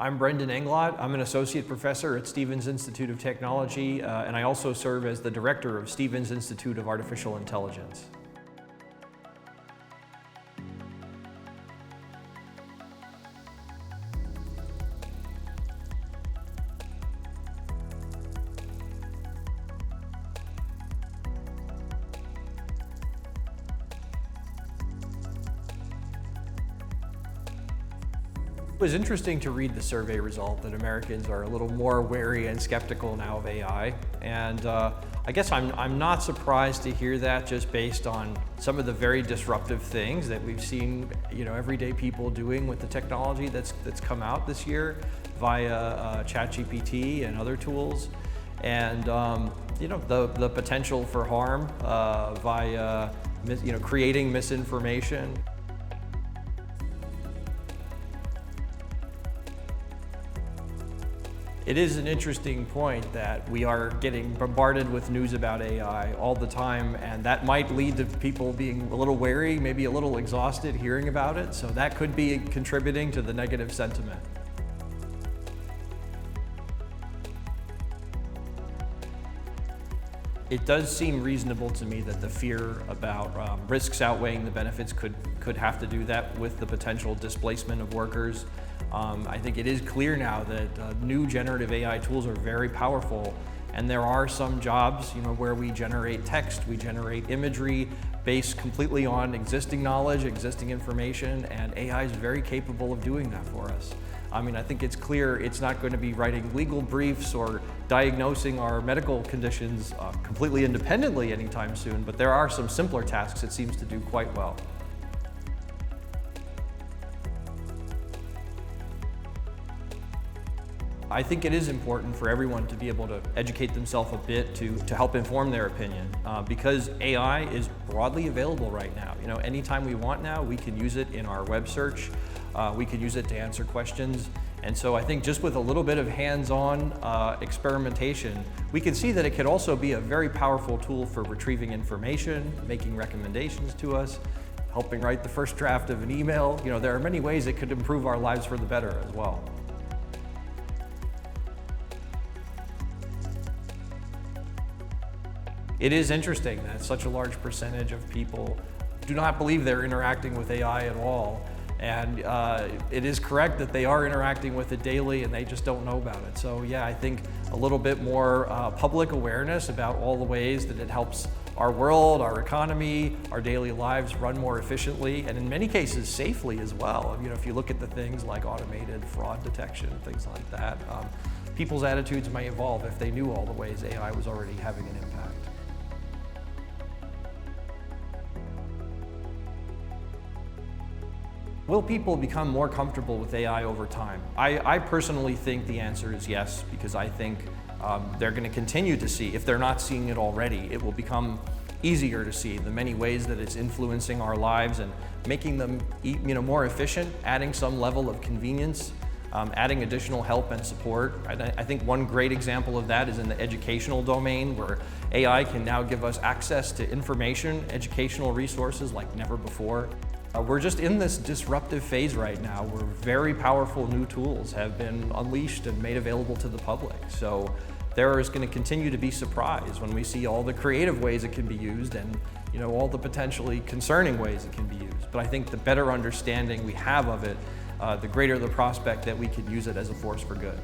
I'm Brendan Englot. I'm an associate professor at Stevens Institute of Technology, and I also serve as the director of Stevens Institute of Artificial Intelligence. It was interesting to read the survey result that Americans are a little more wary and skeptical now of AI. And I guess I'm not surprised to hear that, just based on some of the very disruptive things that we've seen, everyday people doing with the technology that's come out this year via ChatGPT and other tools. And the potential for harm via creating misinformation. It is an interesting point that we are getting bombarded with news about AI all the time, and that might lead to people being a little wary, maybe a little exhausted hearing about it, so that could be contributing to the negative sentiment. It does seem reasonable to me that the fear about risks outweighing the benefits could have to do that with the potential displacement of workers. I think it is clear now that new generative AI tools are very powerful, and there are some jobs where we generate text, we generate imagery based completely on existing knowledge, existing information, and AI is very capable of doing that for us. I think it's clear it's not going to be writing legal briefs or diagnosing our medical conditions completely independently anytime soon, but there are some simpler tasks it seems to do quite well. I think it is important for everyone to be able to educate themselves a bit to help inform their opinion, because AI is broadly available right now. Anytime we want now, we can use it in our web search, we can use it to answer questions. And so I think just with a little bit of hands-on experimentation, we can see that it can also be a very powerful tool for retrieving information, making recommendations to us, helping write the first draft of an email. There are many ways it could improve our lives for the better as well. It is interesting that such a large percentage of people do not believe they're interacting with AI at all. And it is correct that they are interacting with it daily and they just don't know about it. So yeah, I think a little bit more public awareness about all the ways that it helps our world, our economy, our daily lives run more efficiently, and in many cases safely as well. If you look at the things like automated fraud detection, things like that, people's attitudes may evolve if they knew all the ways AI was already having an impact. Will people become more comfortable with AI over time? I personally think the answer is yes, because I think they're going to continue to see, if they're not seeing it already, it will become easier to see the many ways that it's influencing our lives and making them more efficient, adding some level of convenience, adding additional help and support. I think one great example of that is in the educational domain, where AI can now give us access to information, educational resources like never before. We're just in this disruptive phase right now where very powerful new tools have been unleashed and made available to the public. So there is going to continue to be surprise when we see all the creative ways it can be used and all the potentially concerning ways it can be used. But I think the better understanding we have of it, the greater the prospect that we could use it as a force for good.